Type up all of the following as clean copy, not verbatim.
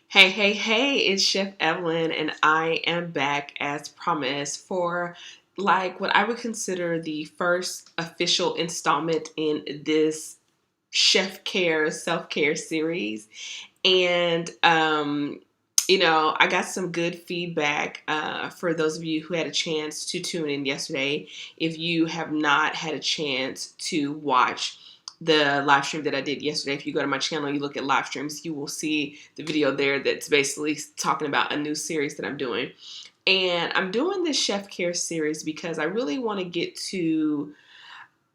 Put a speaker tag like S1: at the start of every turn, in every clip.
S1: Hey, hey, hey, it's Chef Evelyn, and I am back as promised for what I would consider the first official installment in this chef care, self care series. And, I got some good feedback for those of you who had a chance to tune in yesterday. If you have not had a chance to watch the live stream that I did yesterday, if you go to my channel, you look at live streams, you will see the video there that's basically talking about a new series that I'm doing. And I'm doing this chef care series because I really want to get to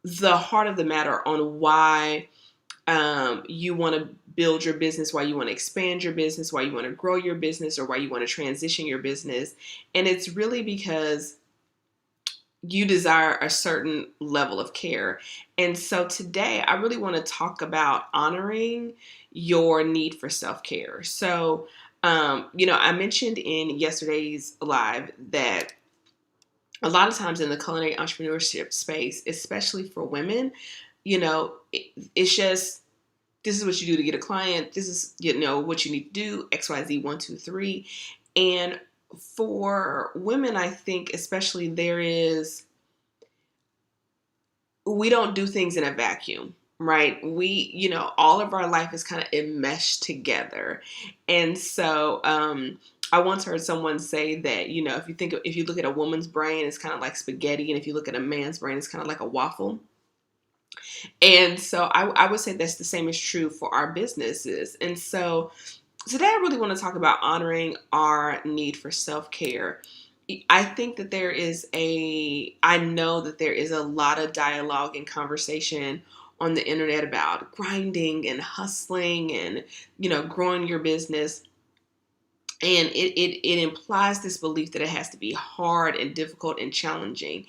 S1: the heart of the matter on why you want to build your business, why you want to expand your business, why you want to grow your business, or why you want to transition your business. And it's really because you desire a certain level of care. And so today I really want to talk about honoring your need for self-care. So, I mentioned in yesterday's live that a lot of times in the culinary entrepreneurship space, especially for women, it's just this is what you do to get a client. This is, what you need to do, XYZ, 1, 2, 3. And for women, I think especially we don't do things in a vacuum, right? All of our life is kind of enmeshed together. And so, I once heard someone say that, if you look at a woman's brain, it's kind of like spaghetti. And if you look at a man's brain, it's kind of like a waffle. And so I would say that's the same is true for our businesses. And so today I really want to talk about honoring our need for self-care. I know that there is a lot of dialogue and conversation on the internet about grinding and hustling and, growing your business. And it implies this belief that it has to be hard and difficult and challenging.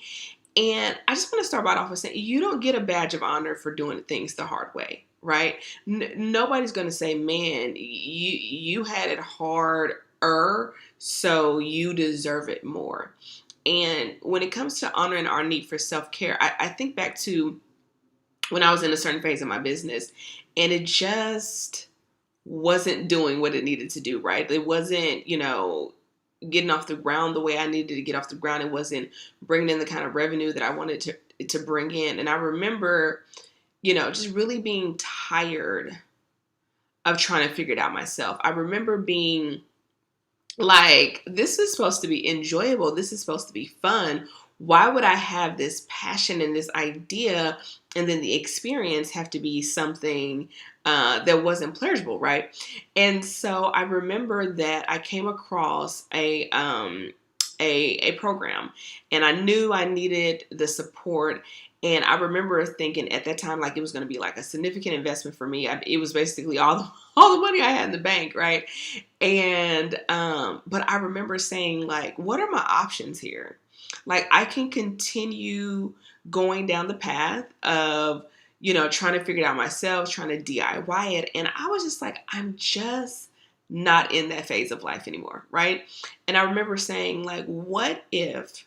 S1: And I just want to start right off with saying you don't get a badge of honor for doing things the hard way, right? Nobody's going to say, "Man, you had it harder, so you deserve it more." And when it comes to honoring our need for self-care, I think back to when I was in a certain phase of my business, and it just wasn't doing what it needed to do, right? It wasn't, getting off the ground the way I needed to get off the ground. It wasn't bringing in the kind of revenue that I wanted to bring in. And I remember, just really being tired of trying to figure it out myself. I remember being like, this is supposed to be enjoyable. This is supposed to be fun. Why would I have this passion and this idea and then the experience have to be something that wasn't pleasurable, right? And so I remember that I came across a program, and I knew I needed the support. And I remember thinking at that time, like, it was going to be like a significant investment for me. It was basically all the money I had in the bank, right? And but I remember saying, like, what are my options here? Like, I can continue going down the path of, trying to figure it out myself, trying to DIY it. And I was just like, I'm just not in that phase of life anymore, right? And I remember saying, like, what if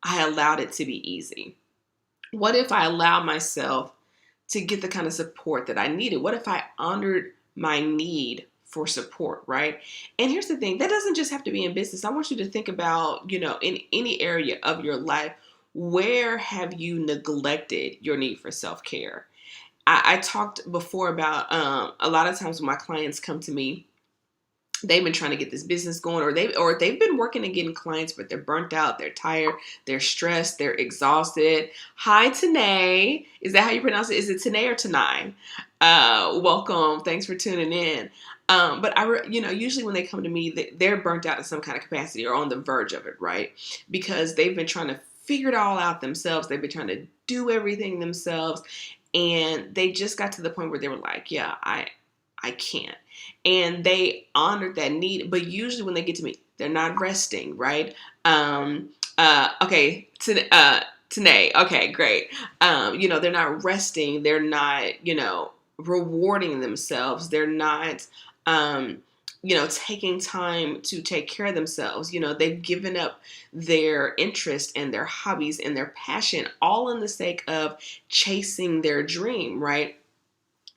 S1: I allowed it to be easy? What if I allowed myself to get the kind of support that I needed? What if I honored my need for support, right? And here's the thing, that doesn't just have to be in business. I want you to think about, in any area of your life, where have you neglected your need for self-care? I talked before about a lot of times when my clients come to me, they've been trying to get this business going, or they've been working and getting clients, but they're burnt out, they're tired, they're stressed, they're exhausted. Hi, Tanae. Is that how you pronounce it? Is it Tanae or Tanai? Welcome. Thanks for tuning in. But usually when they come to me, they're burnt out in some kind of capacity or on the verge of it, right? Because they've been trying to figure it all out themselves. They've been trying to do everything themselves. And they just got to the point where they were like, yeah, I can't. And they honored that need. But usually when they get to me, they're not resting, right? Okay, Tanae, okay, great. They're not resting. They're not, rewarding themselves. They're not, taking time to take care of themselves. They've given up their interest and their hobbies and their passion all in the sake of chasing their dream, right?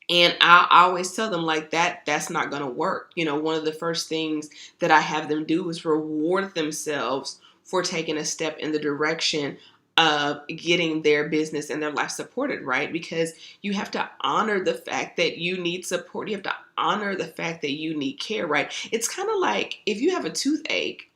S1: And I always tell them like that's not going to work. One of the first things that I have them do is reward themselves for taking a step in the direction of getting their business and their life supported, right? Because you have to honor the fact that you need support. You have to honor the fact that you need care, right? It's kind of like if you have a toothache,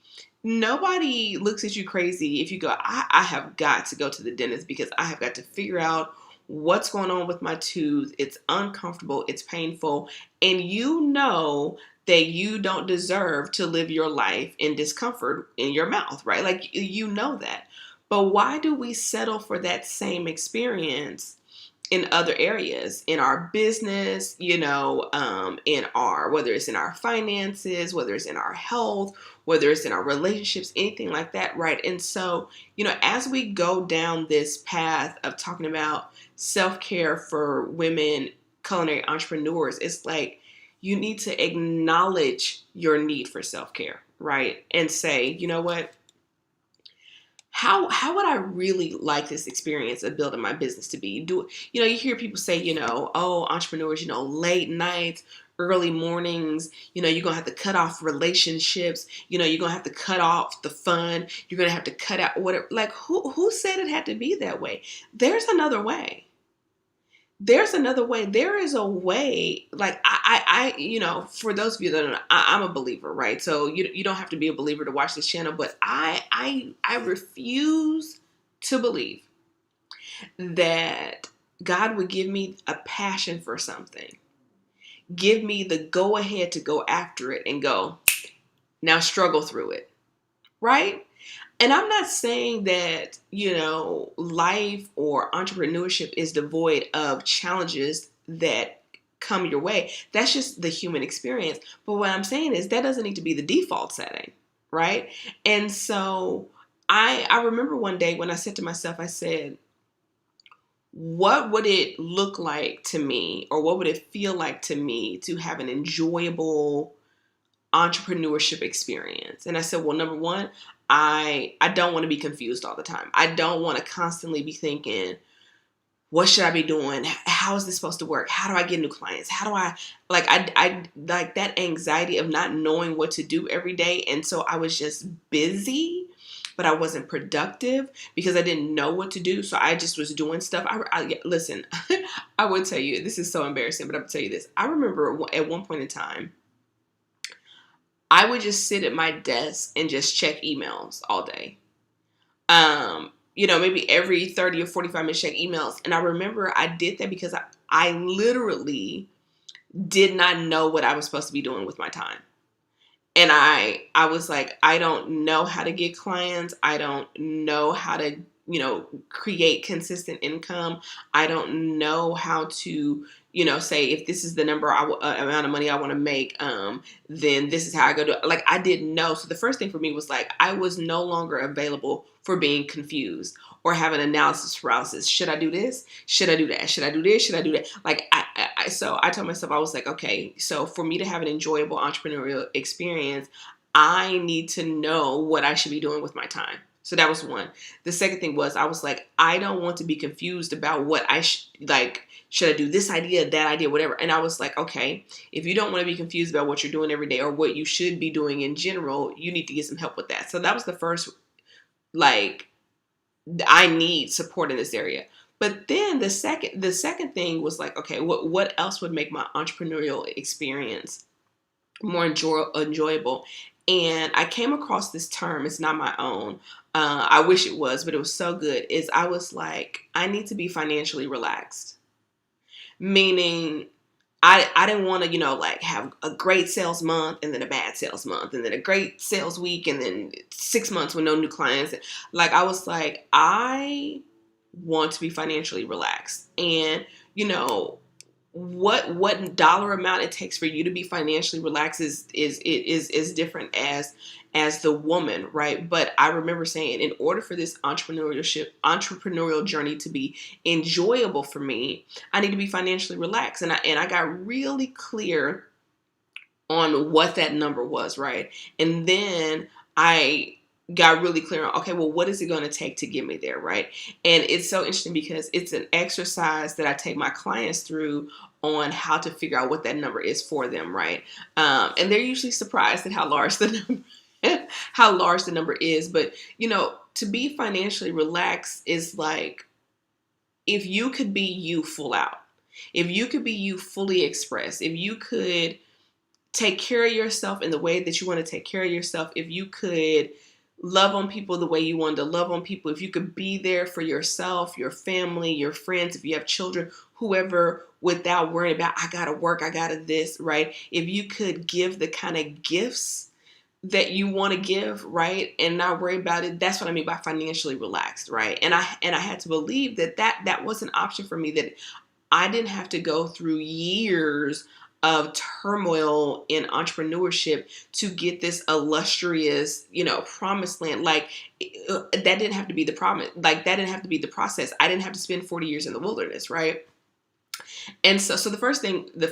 S1: nobody looks at you crazy if you go, I have got to go to the dentist because I have got to figure out what's going on with my tooth. It's uncomfortable, it's painful, and you know that you don't deserve to live your life in discomfort in your mouth, right? Like you know that. But why do we settle for that same experience in other areas, in our business, in our, whether it's in our finances, whether it's in our health, whether it's in our relationships, anything like that, right? And so, as we go down this path of talking about self-care for women, culinary entrepreneurs, it's like you need to acknowledge your need for self-care, right? And say, you know what? How would I really like this experience of building my business to be? You hear people say, oh, entrepreneurs, late nights, early mornings, you're going to have to cut off relationships, you're going to have to cut off the fun, you're going to have to cut out whatever. Like, who said it had to be that way? There's another way. There's another way. There is a way. Like for those of you that don't know, I'm a believer, right? So you don't have to be a believer to watch this channel, but I refuse to believe that God would give me a passion for something, give me the go ahead to go after it and go, now struggle through it, right? And I'm not saying that, life or entrepreneurship is devoid of challenges that come your way. That's just the human experience. But what I'm saying is that doesn't need to be the default setting, right? And so I remember one day when I said to myself, I said, what would it look like to me, or what would it feel like to me to have an enjoyable entrepreneurship experience? And I said, well, number one, I don't want to be confused all the time. I don't want to constantly be thinking, what should I be doing? How is this supposed to work? How do I get new clients? How do I I like that anxiety of not knowing what to do every day. And so I was just busy, but I wasn't productive because I didn't know what to do. So I just was doing stuff. Listen, I would tell you, this is so embarrassing, but I'm going to tell you this. I remember at one point in time, I would just sit at my desk and just check emails all day. Maybe every 30 or 45 minutes check emails. And I remember I did that because I literally did not know what I was supposed to be doing with my time. And I was like, I don't know how to get clients. I don't know how to, create consistent income. I don't know how to, say if this is the amount of money I want to make, then this is how I go do it. Like, I didn't know. So the first thing for me was like, I was no longer available for being confused or having analysis paralysis. Should I do this? Should I do that? Should I do this? Should I do that? Like, so I told myself, I was like, okay, so for me to have an enjoyable entrepreneurial experience, I need to know what I should be doing with my time. So that was one. The second thing was, I was like, I don't want to be confused about what should I do this idea, that idea, whatever. And I was like, okay, if you don't want to be confused about what you're doing every day or what you should be doing in general, you need to get some help with that. So that was the first, I need support in this area. But then the second thing was like, okay, what else would make my entrepreneurial experience more enjoyable? And I came across this term. It's not my own. I wish it was, but it was so good. I was like, I need to be financially relaxed. Meaning, I didn't want to, have a great sales month and then a bad sales month and then a great sales week and then 6 months with no new clients. Like, I was like, I want to be financially relaxed. And, what dollar amount it takes for you to be financially relaxed is different as the woman, right? But I remember saying, in order for this entrepreneurial journey to be enjoyable for me, I need to be financially relaxed. And I got really clear on what that number was, right? And then I got really clear on, okay, well, what is it going to take to get me there, right? And it's so interesting because it's an exercise that I take my clients through on how to figure out what that number is for them, right? And they're usually surprised at how large the number how large the number is. But to be financially relaxed is like, if you could be you full out, if you could be you fully expressed, if you could take care of yourself in the way that you want to take care of yourself, if you could love on people the way you wanted to love on people, if you could be there for yourself, your family, your friends, if you have children, whoever, without worrying about, I gotta work, I gotta this, right? If you could give the kind of gifts that you want to give, right, and not worry about it, that's what I mean by financially relaxed, right? And I had to believe that was an option for me, that I didn't have to go through years of turmoil in entrepreneurship to get this illustrious, promised land. Like, that didn't have to be the promise. Like, that didn't have to be the process. I didn't have to spend 40 years in the wilderness, right? And so the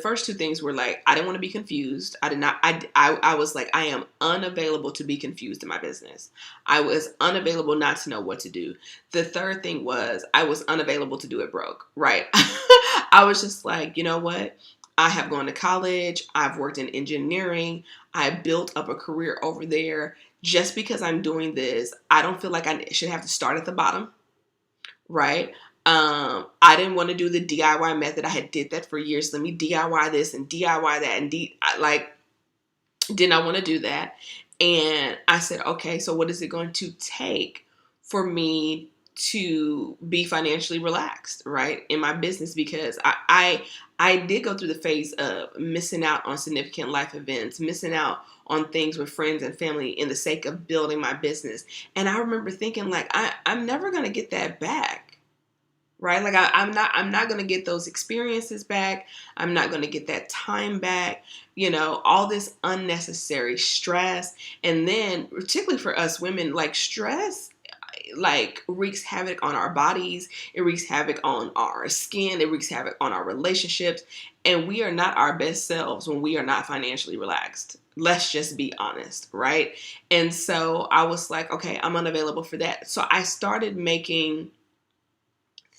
S1: first two things were like, I didn't want to be confused. I was like, I am unavailable to be confused in my business. I was unavailable not to know what to do. The third thing was, I was unavailable to do it broke, right? I was just like, you know what? I have gone to college. I've worked in engineering. I built up a career over there. Just because I'm doing this, I don't feel like I should have to start at the bottom, right? I didn't want to do the DIY method. I had did that for years. Let me DIY this and DIY that, and did not want to do that. And I said, okay, so what is it going to take for me to be financially relaxed, right, in my business? Because I did go through the phase of missing out on significant life events, missing out on things with friends and family in the sake of building my business. And I remember thinking, like, I'm never going to get that back. Right? Like, I'm not going to get those experiences back. I'm not going to get that time back, all this unnecessary stress. And then particularly for us women, like, stress, like, wreaks havoc on our bodies. It wreaks havoc on our skin. It wreaks havoc on our relationships. And we are not our best selves when we are not financially relaxed. Let's just be honest, right? And so I was like, okay, I'm unavailable for that. So I started making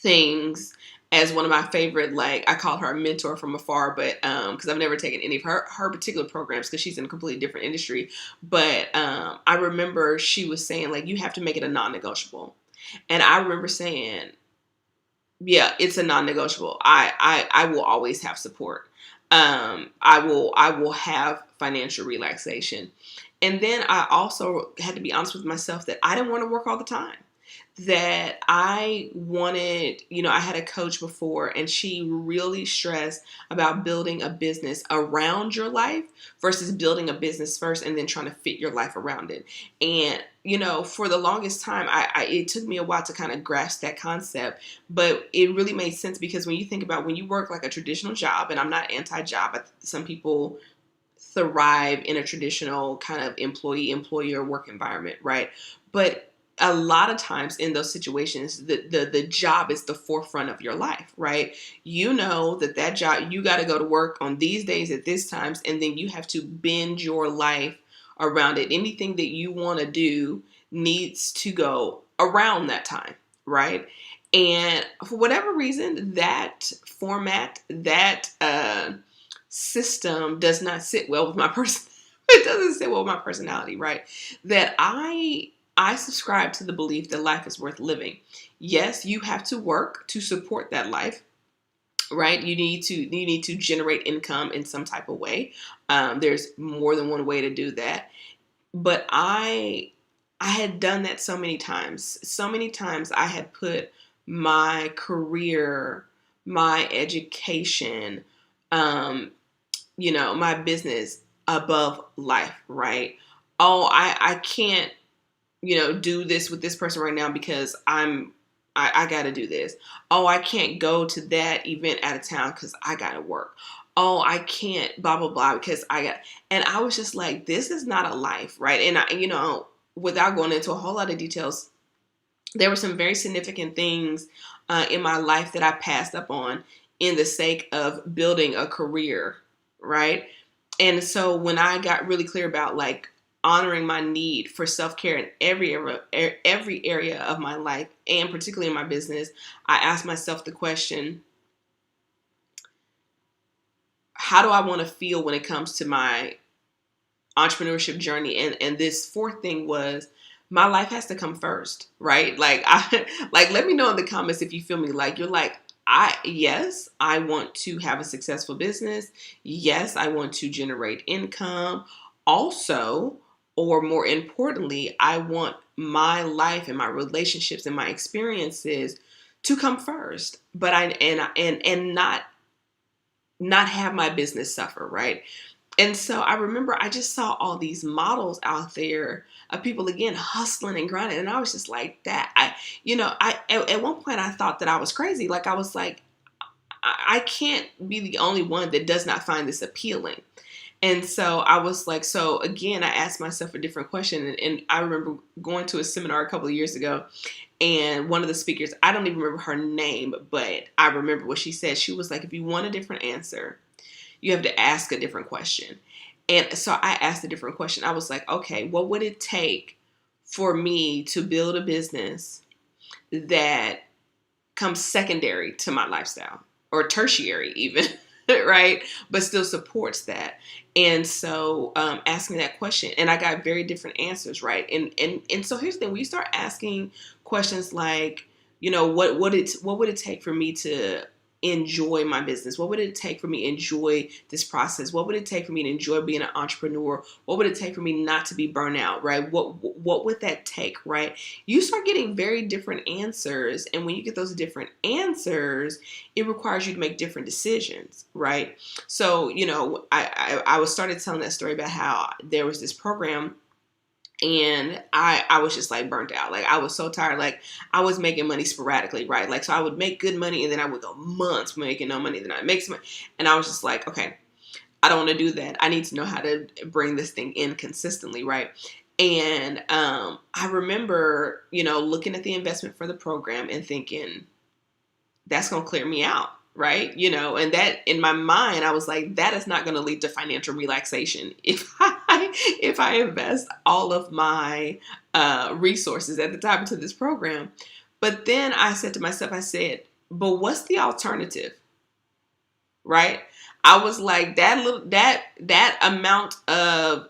S1: things as one of my favorite, like, I call her a mentor from afar, but because I've never taken any of her particular programs, because she's in a completely different industry. But I remember she was saying, like, you have to make it a non-negotiable. And I remember saying, yeah, it's a non-negotiable. I will always have support. I will have financial relaxation. And then I also had to be honest with myself that I didn't want to work all the time. That I wanted, I had a coach before, and she really stressed about building a business around your life versus building a business first and then trying to fit your life around it. And, for the longest time, it took me a while to kind of grasp that concept, but it really made sense, because when you think about when you work like a traditional job, and I'm not anti-job, some people thrive in a traditional kind of employee-employer work environment, right? But a lot of times in those situations, the job is the forefront of your life, right? That job, you got to go to work on these days at this times, and then you have to bend your life around it. Anything that you want to do needs to go around that time, right? And for whatever reason, that format, that system does not sit well with my person. It doesn't sit well with my personality, right? That I subscribe to the belief that life is worth living. Yes, you have to work to support that life, right? You need to generate income in some type of way. There's more than one way to do that. But I had done that so many times. So many times I had put my career, my education, my business above life, right? Oh, I can't, do this with this person right now because I got to do this. Oh, I can't go to that event out of town because I got to work. Oh, I can't blah, blah, blah because and I was just like, this is not a life, right? And without going into a whole lot of details, there were some very significant things in my life that I passed up on in the sake of building a career, right? And so when I got really clear about, like, honoring my need for self-care in every area of my life, and particularly in my business, I asked myself the question, how do I want to feel when it comes to my entrepreneurship journey? And this fourth thing was, my life has to come first, right? Like, let me know in the comments if you feel me. Like, you're like, yes, I want to have a successful business. Yes, I want to generate income. Also, or more importantly, I want my life and my relationships and my experiences to come first. But and not have my business suffer, right? And so I remember I just saw all these models out there of people, again, hustling and grinding. And I was just like that. At one point I thought that I was crazy. Like, I was like, I can't be the only one that does not find this appealing. And so I was like, so again, I asked myself a different question. And I remember going to a seminar a couple of years ago, and one of the speakers, I don't even remember her name, but I remember what she said. She was like, if you want a different answer, you have to ask a different question. And so I asked a different question. I was like, okay, what would it take for me to build a business that comes secondary to my lifestyle, or tertiary even, right? But still supports that. And so asking that question, and I got very different answers, right? And so here's the thing: when you start asking questions like, what would it take for me to enjoy my business? What would it take for me to enjoy this process? What would it take for me to enjoy being an entrepreneur? What would it take for me not to be burnt out, right? What would that take, right? You start getting very different answers. And when you get those different answers, it requires you to make different decisions, right? So, I was started telling that story about how there was this program, and I was just like burnt out. Like, I was so tired. Like, I was making money sporadically, right? Like, so I would make good money, and then I would go months making no money. Then I'd make some money. And I was just like, okay, I don't want to do that. I need to know how to bring this thing in consistently, right? And I remember, looking at the investment for the program and thinking, that's going to clear me out. Right. And that, in my mind, I was like, that is not going to lead to financial relaxation if I invest all of my resources at the time into this program. But then I said to myself, but what's the alternative? Right. I was like, that amount of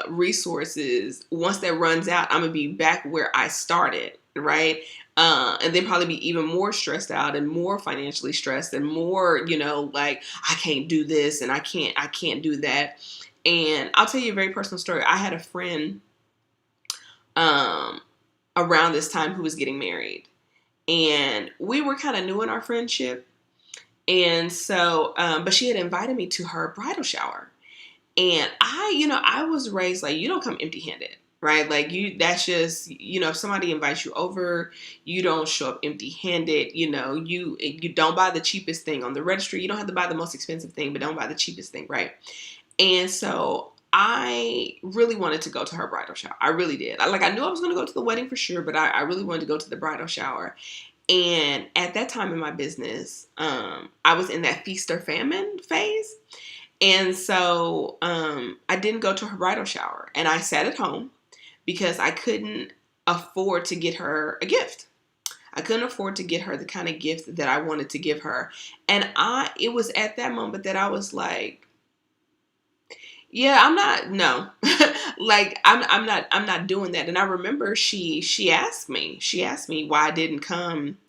S1: resources, once that runs out, I'm going to be back where I started. Right. And then probably be even more stressed out and more financially stressed and more, like, I can't do this and I can't do that. And I'll tell you a very personal story. I had a friend around this time who was getting married, and we were kind of new in our friendship. And so, but she had invited me to her bridal shower. And I was raised like, you don't come empty handed. Right? Like, that's just, if somebody invites you over, you don't show up empty handed. You don't buy the cheapest thing on the registry. You don't have to buy the most expensive thing, but don't buy the cheapest thing. Right? And so I really wanted to go to her bridal shower. I really did. I knew I was going to go to the wedding for sure, but I really wanted to go to the bridal shower. And at that time in my business, I was in that feast or famine phase. And so I didn't go to her bridal shower, and I sat at home because I couldn't afford to get her a gift. I couldn't afford to get her the kind of gift that I wanted to give her. And it was at that moment that I was like, yeah, I'm not doing that. And I remember she asked me why I didn't come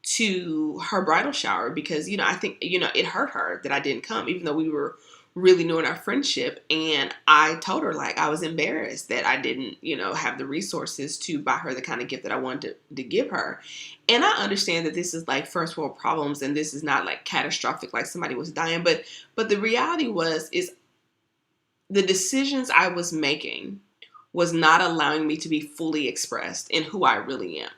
S1: to her bridal shower, because, I think, it hurt her that I didn't come, even though we were really new in our friendship. And I told her, like, I was embarrassed that I didn't, have the resources to buy her the kind of gift that I wanted to give her. And I understand that this is like first world problems, and this is not like catastrophic, like somebody was dying. But the reality is the decisions I was making was not allowing me to be fully expressed in who I really am.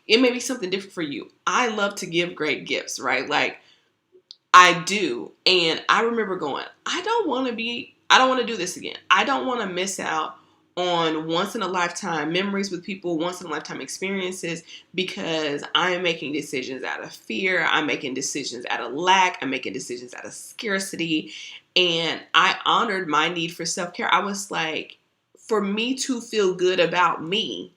S1: It may be something different for you. I love to give great gifts, right? Like, I do. And I remember going, I don't want to do this again. I don't want to miss out on once in a lifetime memories with people, once in a lifetime experiences, because I'm making decisions out of fear. I'm making decisions out of lack. I'm making decisions out of scarcity. And I honored my need for self-care. I was like, for me to feel good about me,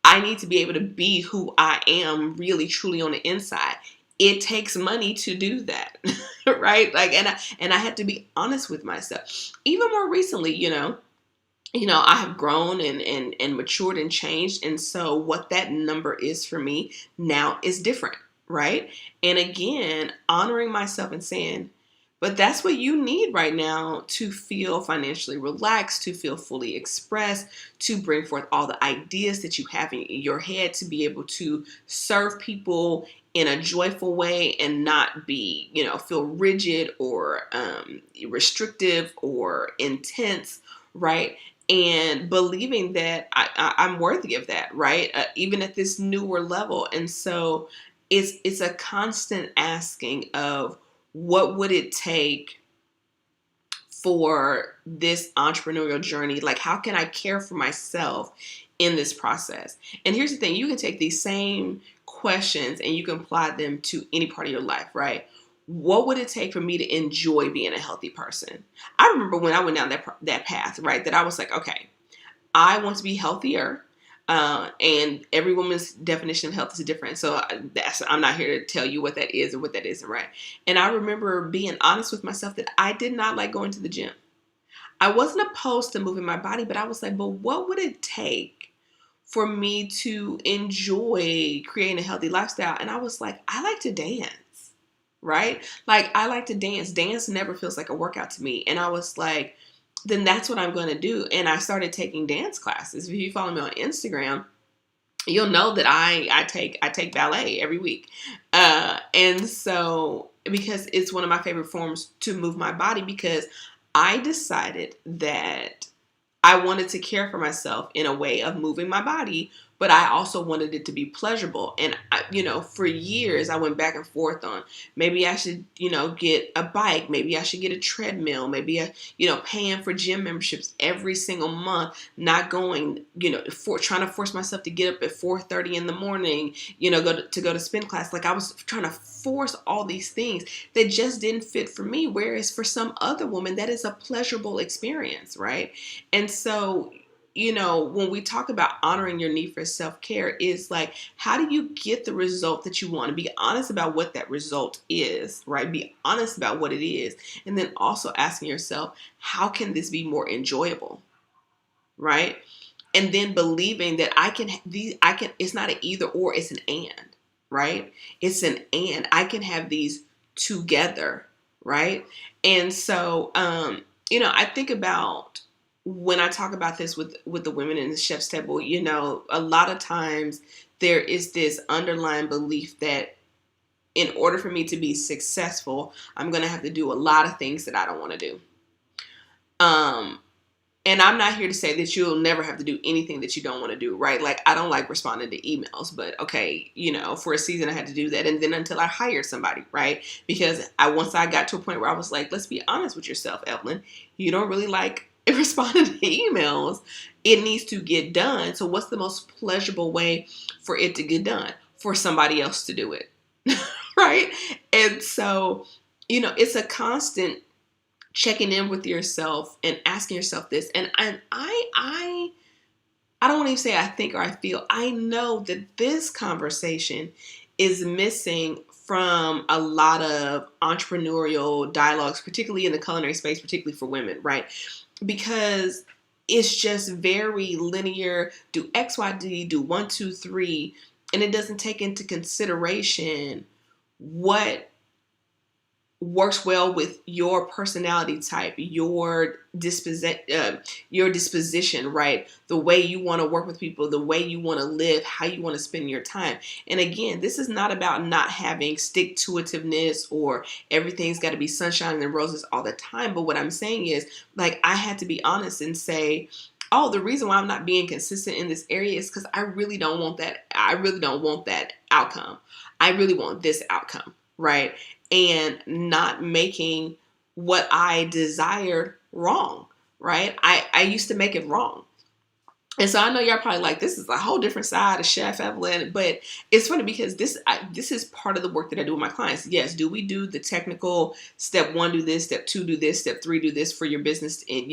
S1: I need to be able to be who I am really, truly on the inside. it takes money to do that. Right? Like, and I had to be honest with myself. Even more recently, I have grown and matured and changed. And so what that number is for me now is different, right? And again, honoring myself and saying, but that's what you need right now to feel financially relaxed, to feel fully expressed, to bring forth all the ideas that you have in your head, to be able to serve people in a joyful way and not be, feel rigid or restrictive or intense, right? And believing that I'm worthy of that, right? Even at this newer level. And so it's a constant asking of what would it take for this entrepreneurial journey? Like, how can I care for myself in this process? And here's the thing, you can take these same questions and you can apply them to any part of your life, right? What would it take for me to enjoy being a healthy person? I remember when I went down that path, right? That I was like, okay, I want to be healthier. And every woman's definition of health is different. So I'm not here to tell you what that is or what that isn't, right? And I remember being honest with myself that I did not like going to the gym. I wasn't opposed to moving my body, but I was like, but what would it take for me to enjoy creating a healthy lifestyle? And I was like, I like to dance, right? Like, I like to dance. Dance never feels like a workout to me. And I was like, then that's what I'm going to do. And I started taking dance classes. If you follow me on Instagram, you'll know that I take ballet every week. And so, because it's one of my favorite forms to move my body, because I decided that I wanted to care for myself in a way of moving my body, but I also wanted it to be pleasurable. And, for years, I went back and forth on maybe I should, get a bike. Maybe I should get a treadmill. Maybe, paying for gym memberships every single month, not going, trying to force myself to get up at 4:30 in the morning, go to spin class. Like, I was trying to force all these things that just didn't fit for me. Whereas for some other woman, that is a pleasurable experience, right? And so, when we talk about honoring your need for self-care, is like, how do you get the result that you want? To be honest about what that result is, right? Be honest about what it is. And then also asking yourself, how can this be more enjoyable, right? And then believing that it's not an either or, it's an and, right? It's an and. I can have these together, right? And so, I think about when I talk about this with the women in the chef's table, a lot of times there is this underlying belief that in order for me to be successful, I'm going to have to do a lot of things that I don't want to do. And I'm not here to say that you'll never have to do anything that you don't want to do, right? Like, I don't like responding to emails, but okay, for a season I had to do that. And then until I hired somebody, right? Because once I got to a point where I was like, let's be honest with yourself, Evelyn, you don't really like responding to emails. It needs to get done. So what's the most pleasurable way for it to get done? For somebody else to do it, right? And so, it's a constant checking in with yourself and asking yourself this. And I don't want to say I think or I feel. I know that this conversation is missing from a lot of entrepreneurial dialogues, particularly in the culinary space, particularly for women, right? Because it's just very linear. Do X, Y, D, do 1, 2, 3, and it doesn't take into consideration what works well with your personality type, your disposition, right? The way you want to work with people, the way you want to live, how you want to spend your time. And again, this is not about not having stick-to-itiveness or everything's got to be sunshine and roses all the time. But what I'm saying is, like, I had to be honest and say, oh, the reason why I'm not being consistent in this area is because I really don't want that. I really don't want that outcome. I really want this outcome, right? And not making what I desired wrong, right? I used to make it wrong. And so I know y'all probably like, this is a whole different side of Chef Evelyn, but it's funny because this is part of the work that I do with my clients. Yes, do we do the technical step 1, do this, step 2, do this, step 3, do this for your business? And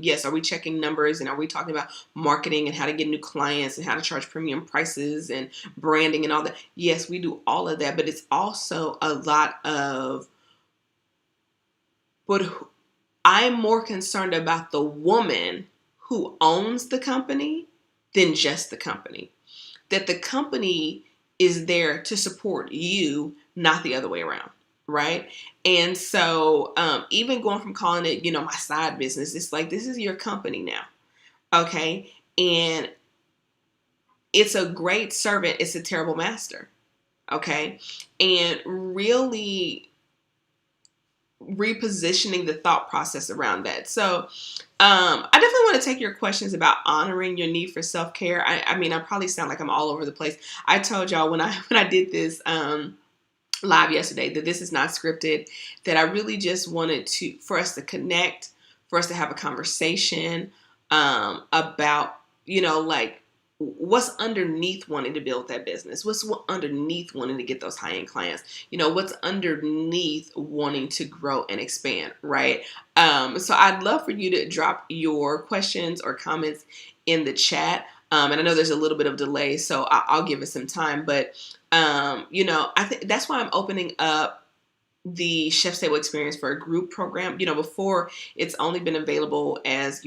S1: yes, are we checking numbers, and are we talking about marketing and how to get new clients and how to charge premium prices and branding and all that? Yes, we do all of that, but it's also a lot of, but I'm more concerned about the woman who owns the company than just the company. That the company is there to support you, not the other way around, right? And so even going from calling it, my side business, it's like, this is your company now, okay? And it's a great servant, it's a terrible master, okay? And really repositioning the thought process around that. So I definitely want to take your questions about honoring your need for self-care. I mean, I probably sound like I'm all over the place. I told y'all when I did this live yesterday that this is not scripted, that I really just wanted for us to connect, for us to have a conversation about, like, what's underneath wanting to build that business, what's underneath wanting to get those high-end clients, what's underneath wanting to grow and expand, right? So I'd love for you to drop your questions or comments in the chat. And I know there's a little bit of delay, so I'll give it some time, but I think that's why I'm opening up the Chef's Table Experience for a group program. Before, it's only been available as,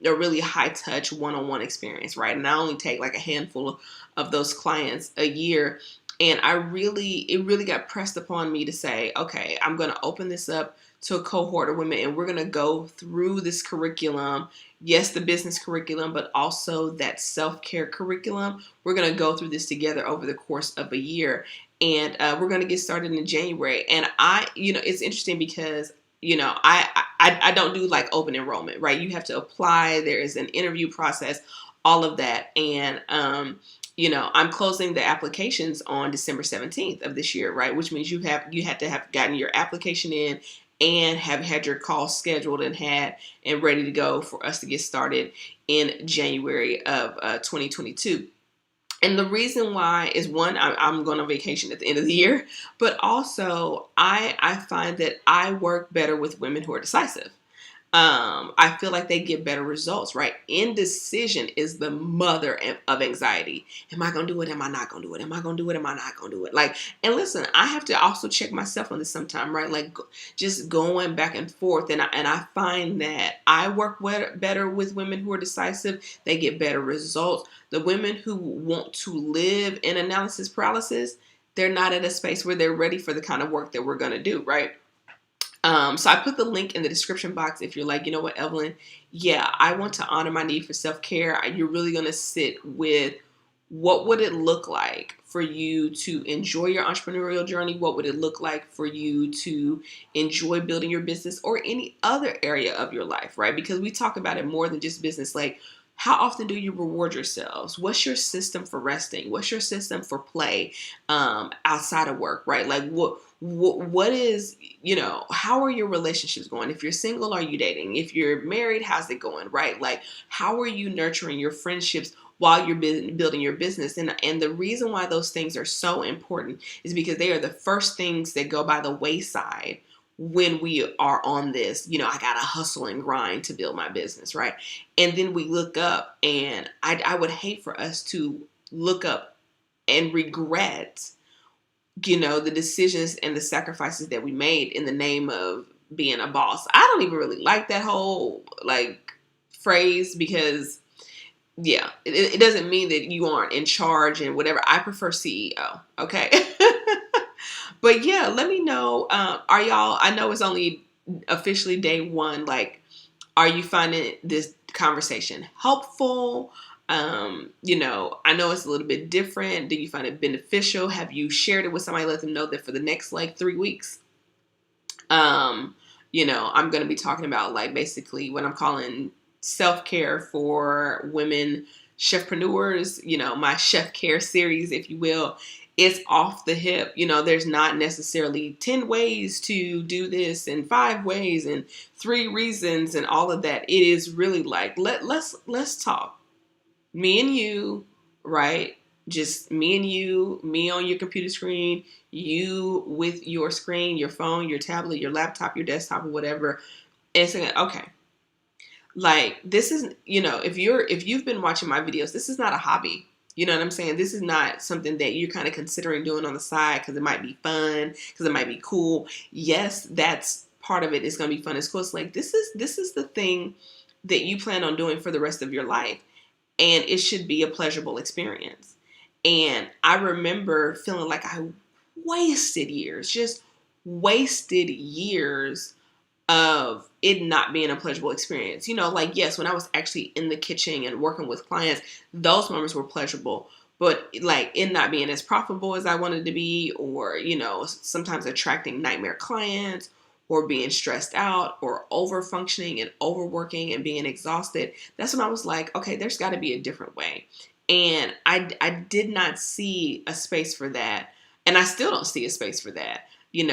S1: a really high touch one-on-one experience, right? And I only take like a handful of those clients a year. And it really got pressed upon me to say, okay, I'm going to open this up to a cohort of women, and we're going to go through this curriculum. Yes, the business curriculum, but also that self-care curriculum. We're going to go through this together over the course of a year. And we're going to get started in January. And it's interesting because, I don't do like open enrollment, right? You have to apply. There is an interview process, all of that. And, I'm closing the applications on December 17th of this year, right? Which means you had to have gotten your application in and have had your call scheduled and ready to go for us to get started in January of 2022. And the reason why is, one, I'm going on vacation at the end of the year, but also I find that I work better with women who are decisive. I feel like they get better results, right? Indecision is the mother of anxiety. Am I going to do it? Am I not going to do it? Am I going to do it? Am I not going to do it? Like, and listen, I have to also check myself on this sometime, right? Like just going back and forth. And I find that I work better with women who are decisive. They get better results. The women who want to live in analysis paralysis, they're not at a space where they're ready for the kind of work that we're going to do, right? So I put the link in the description box if you're like, you know what, Evelyn, yeah, I want to honor my need for self-care. You're really going to sit with, what would it look like for you to enjoy your entrepreneurial journey? What would it look like for you to enjoy building your business or any other area of your life, right? Because we talk about it more than just business. Like, how often do you reward yourselves? What's your system for resting? What's your system for play outside of work, right? Like what is, how are your relationships going? If you're single, are you dating? If you're married, how's it going, right? Like, how are you nurturing your friendships while you're building your business? And the reason why those things are so important is because they are the first things that go by the wayside when we are on this, I got to hustle and grind to build my business, right? And then we look up, and I would hate for us to look up and regret, the decisions and the sacrifices that we made in the name of being a boss. I don't even really like that whole phrase, because it doesn't mean that you aren't in charge and whatever. I prefer CEO. Okay. But yeah, let me know. Are y'all, I know it's only officially day one. Like, are you finding this conversation helpful? I know it's a little bit different. Do you find it beneficial? Have you shared it with somebody? Let them know that for the next 3 weeks, I'm going to be talking about basically what I'm calling self-care for women chefpreneurs, my chef care series, if you will. it's off the hip. There's not necessarily 10 ways to do this and 5 ways and 3 reasons and all of that. It is really like, let's talk. Me and you, right? Just me and you, me on your computer screen, you with your screen, your phone, your tablet, your laptop, your desktop, or whatever. And saying, okay, like, this is, if you've been watching my videos, this is not a hobby. You know what I'm saying? This is not something that you're kind of considering doing on the side because it might be fun, because it might be cool. Yes, that's part of it. It's going to be fun. It's cool. It's like, this is the thing that you plan on doing for the rest of your life. And it should be a pleasurable experience. And I remember feeling like I just wasted years of it not being a pleasurable experience. Like, yes, when I was actually in the kitchen and working with clients, those moments were pleasurable. But like it not being as profitable as I wanted to be, or, sometimes attracting nightmare clients, or being stressed out, or over functioning and overworking and being exhausted. That's when I was like, okay, there's got to be a different way. And I did not see a space for that. And I still don't see a space for that. In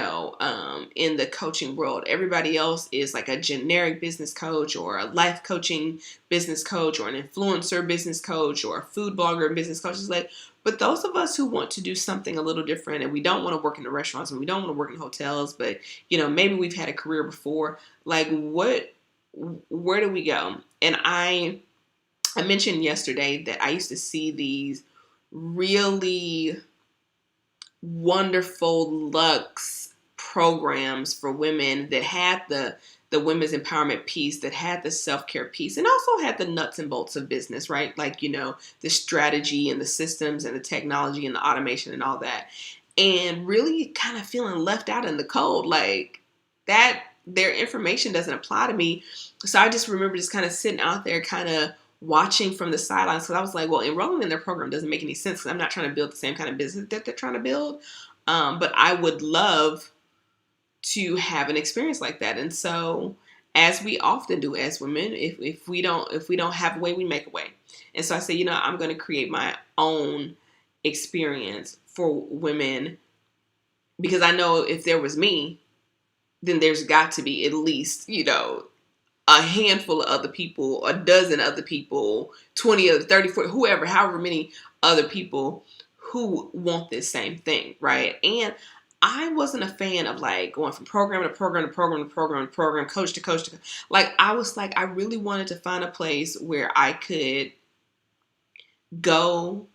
S1: the coaching world, everybody else is like a generic business coach, or a life coaching business coach, or an influencer business coach, or a food blogger business coach. Is like, but those of us who want to do something a little different, and we don't want to work in the restaurants, and we don't want to work in hotels, but maybe we've had a career before. Like, where do we go? And I mentioned yesterday that I used to see these really wonderful luxe programs for women that had the women's empowerment piece, that had the self-care piece, and also had the nuts and bolts of business, right? Like, the strategy and the systems and the technology and the automation and all that. And really kind of feeling left out in the cold, like that their information doesn't apply to me. So I just remember just kind of sitting out there, kind of watching from the sidelines, because I was like, well, enrolling in their program doesn't make any sense because I'm not trying to build the same kind of business that they're trying to build. But I would love to have an experience like that. And so, as we often do as women, if we don't have a way, we make a way. And so I say, I'm going to create my own experience for women, because I know if there was me, then there's got to be at least, a handful of other people, a dozen other people, 20 or 30, 40, whoever, however many other people who want this same thing, right? And I wasn't a fan of like going from program to program to program to program to program, coach to coach to coach. Like, I was like, I really wanted to find a place where I could go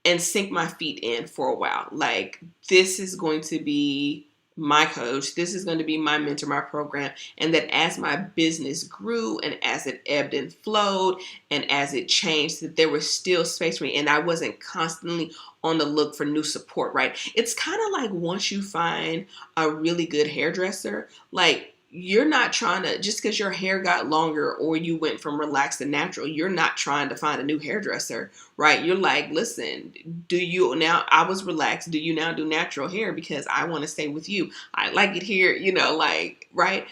S1: and sink my feet in for a while. Like, this is going to be my coach, this is going to be my mentor, my program. And that as my business grew, and as it ebbed and flowed, and as it changed, that there was still space for me, and I wasn't constantly on the look for new support, right? It's kind of like, once you find a really good hairdresser, like, you're not trying to, just because your hair got longer or you went from relaxed to natural, you're not trying to find a new hairdresser, right? You're like, listen, I was relaxed. Do you now do natural hair? Because I want to stay with you. I like it here, like, right?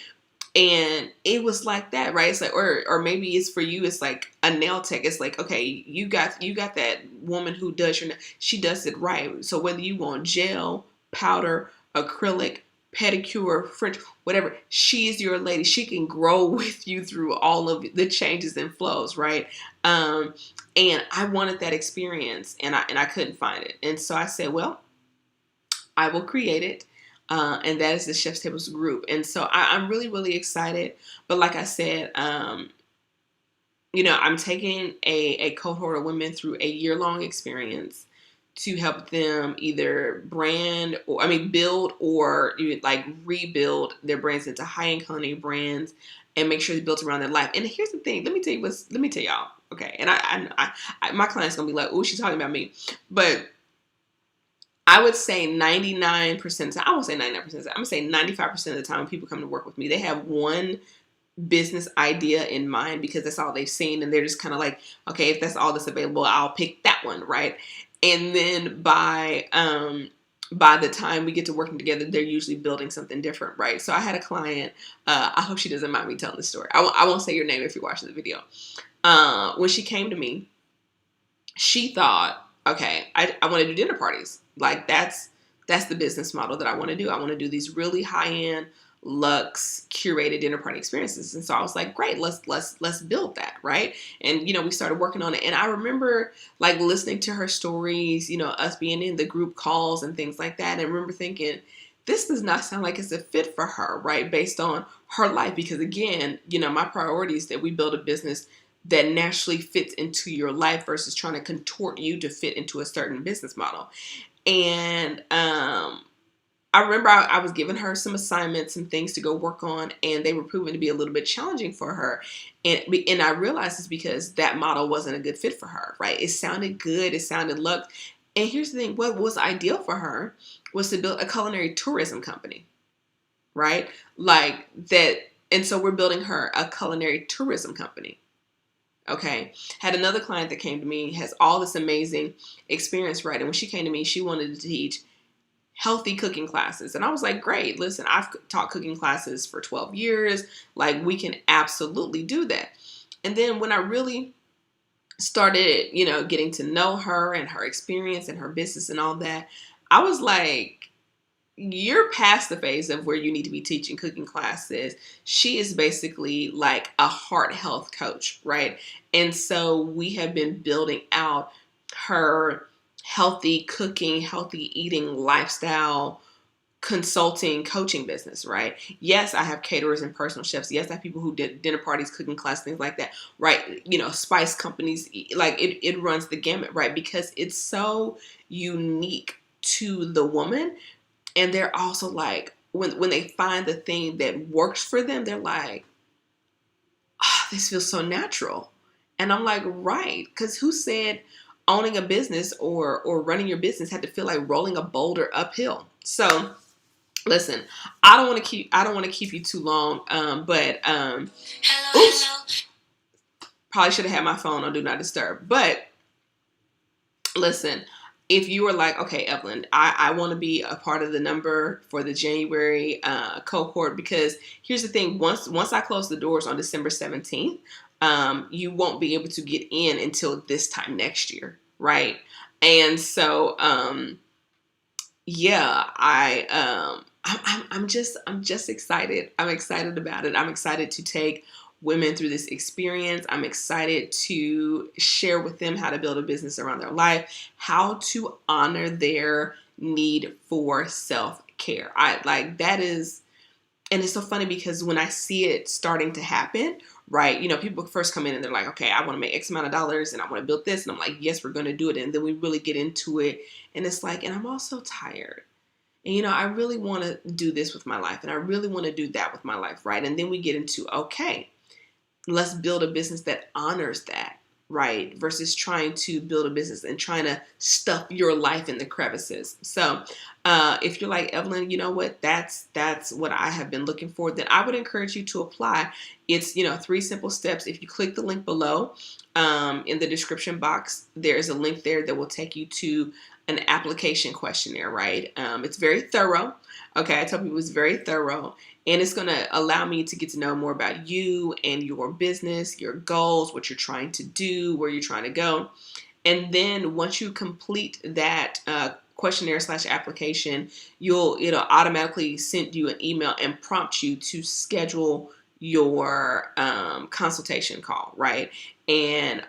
S1: And it was like that, right? It's like, or maybe it's for you, it's like a nail tech. It's like, okay, you got that woman who does she does it right. So whether you want gel, powder, acrylic, pedicure, French, whatever, she's your lady. She can grow with you through all of the changes and flows, right? And I wanted that experience, and I couldn't find it. And so I said, well, I will create it. And that is the Chef's Tables group. And so I'm really, really excited. But like I said, I'm taking a cohort of women through a year-long experience to help them either build or like rebuild their brands into high-end culinary brands, and make sure they're built around their life. And here's the thing. Let me tell y'all. Okay. And I my client's going to be like, oh, she's talking about me. But I would say 99% of the time, I won't say 99% of the time, I'm going to say 95% of the time when people come to work with me, they have one business idea in mind, because that's all they've seen. And they're just kind of like, okay, if that's all that's available, I'll pick that one, right? And then by the time we get to working together, they're usually building something different, right? So I had a client, I hope she doesn't mind me telling this story. I won't say your name if you're watching the video. When she came to me, she thought, okay, I want to do dinner parties. Like that's the business model that I want to do. I want to do these really high end, luxe, curated dinner party experiences. And so I was like, great, let's build that, right? And we started working on it. And I remember like listening to her stories, us being in the group calls and things like that. And I remember thinking, this does not sound like it's a fit for her, right? Based on her life. Because again, my priority is that we build a business that naturally fits into your life versus trying to contort you to fit into a certain business model. And I remember I was giving her some assignments and things to go work on, and they were proving to be a little bit challenging for her. And I realized it's because that model wasn't a good fit for her, right? It sounded good. It sounded luxe. And here's the thing. What was ideal for her was to build a culinary tourism company, right? Like that. And so we're building her a culinary tourism company. Okay. Had another client that came to me, has all this amazing experience, right? And when she came to me, she wanted to teach healthy cooking classes. And I was like, great, listen, I've taught cooking classes for 12 years. Like, we can absolutely do that. And then when I really started, getting to know her and her experience and her business and all that, I was like, you're past the phase of where you need to be teaching cooking classes. She is basically like a heart health coach, right? And so we have been building out her healthy cooking, healthy eating lifestyle consulting coaching business, right? Yes, I have caterers and personal chefs. Yes, I have people who did dinner parties, cooking class, things like that, right? Spice companies, like it runs the gamut, right? Because it's so unique to the woman. And they're also like, when they find the thing that works for them, they're like, oh, this feels so natural. And I'm like, right. Because who said owning a business or running your business had to feel like rolling a boulder uphill? So listen, I don't want to keep you too long. But oops, probably should have had my phone on Do Not Disturb. But listen, if you were like, okay, Evelyn, I want to be a part of the number for the January cohort, because here's the thing. Once I close the doors on December 17th, you won't be able to get in until this time next year, right? And so, yeah, I'm just excited. I'm excited about it. I'm excited to take women through this experience. I'm excited to share with them how to build a business around their life, how to honor their need for self-care. That is, and it's so funny because when I see it starting to happen, right, people first come in and they're like, okay, I want to make X amount of dollars and I want to build this. And I'm like, yes, we're going to do it. And then we really get into it. And it's like, and I'm also tired. And, I really want to do this with my life. And I really want to do that with my life, right? And then we get into, okay, let's build a business that honors that, right? Versus trying to build a business and trying to stuff your life in the crevices. So if you're like, Evelyn, you know what, that's what I have been looking for, then I would encourage you to apply. It's, 3 simple steps. If you click the link below in the description box, there's a link there that will take you to an application questionnaire, right? It's very thorough. Okay, I tell people it's very thorough. And it's going to allow me to get to know more about you and your business, your goals, what you're trying to do, where you're trying to go. And then once you complete that questionnaire / application, it'll automatically send you an email and prompt you to schedule your consultation call, right? And,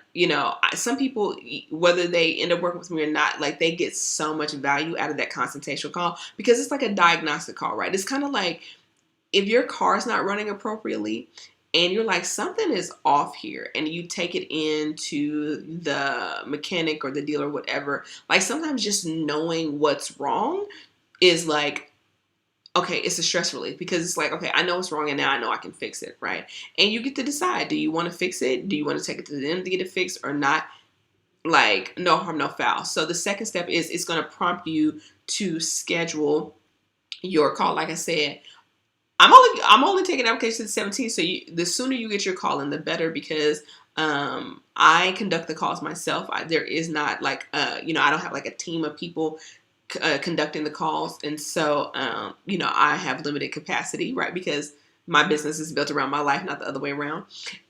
S1: some people, whether they end up working with me or not, like they get so much value out of that consultation call because it's like a diagnostic call, right? It's kind of like, if your car's not running appropriately and you're like, something is off here, and you take it into the mechanic or the dealer, whatever, like sometimes just knowing what's wrong is like, okay, it's a stress relief because it's like, okay, I know what's wrong and now I know I can fix it, right? And you get to decide, do you want to fix it? Do you want to take it to the end to get it fixed or not? Like, no harm, no foul. So the second step is it's going to prompt you to schedule your call. Like I said, I'm only taking applications to the 17th, so the sooner you get your call in, the better, because I conduct the calls myself. There is not like I don't have like a team of people conducting the calls, and so I have limited capacity, right? Because My business is built around my life, not the other way around.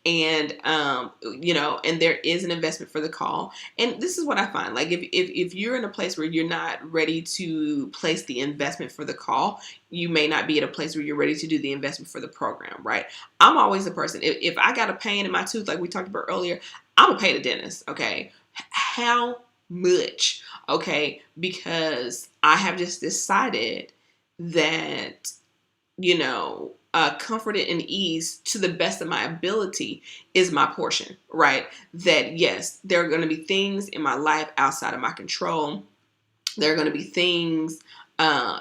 S1: And and there is an investment for the call. And this is what I find. Like if you're in a place where you're not ready to place the investment for the call, you may not be at a place where you're ready to do the investment for the program, right? I'm always the person. If I got a pain in my tooth, like we talked about earlier, I'm gonna pay the dentist. Okay, how much? Okay, because I have just decided that comfort and ease to the best of my ability is my portion, right? That yes, there are going to be things in my life outside of my control. There are going to be things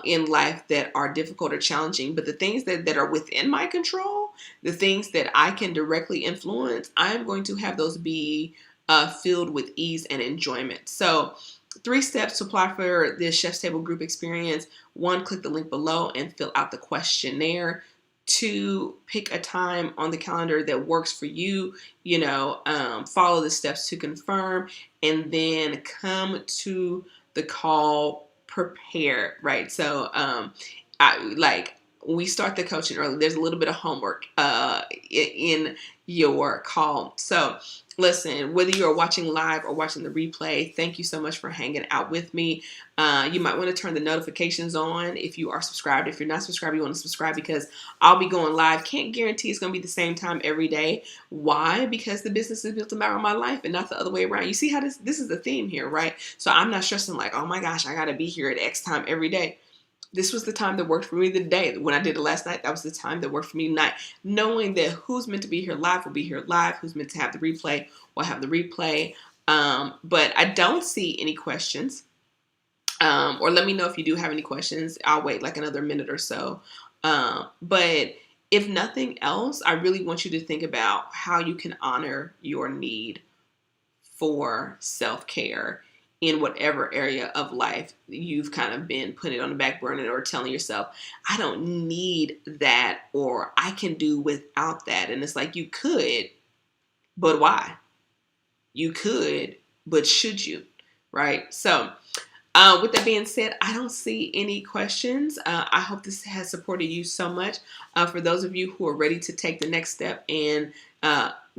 S1: in life that are difficult or challenging, but the things that are within my control, the things that I can directly influence, I'm going to have those be filled with ease and enjoyment. So 3 steps to apply for this Chef's Table group experience. 1, click the link below and fill out the questionnaire. 2, pick a time on the calendar that works for you. Follow the steps to confirm, and then come to the call prepared, right? So, we start the coaching early. There's a little bit of homework in your call. So listen, whether you're watching live or watching the replay, thank you so much for hanging out with me. You might want to turn the notifications on if you are subscribed. If you're not subscribed, you want to subscribe, because I'll be going live. Can't guarantee it's going to be the same time every day. Why? Because the business is built around my life and not the other way around. You see how this is the theme here, right? So I'm not stressing like, oh my gosh, I got to be here at X time every day. This was the time that worked for me today. When I did it last night, that was the time that worked for me tonight. Knowing that who's meant to be here live will be here live. Who's meant to have the replay will have the replay. But I don't see any questions. Or let me know if you do have any questions. I'll wait like another minute or so. But if nothing else, I really want you to think about how you can honor your need for self-care in whatever area of life you've kind of been putting on the back burner, or telling yourself, I don't need that, or I can do without that. And it's like, you could, but why? You could, but should you? Right? So with that being said, I don't see any questions. I hope this has supported you so much. For those of you who are ready to take the next step and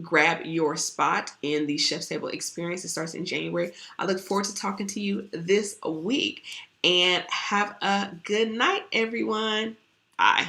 S1: grab your spot in the Chef's Table experience, it starts in January. I look forward to talking to you this week. And have a good night, everyone. Bye.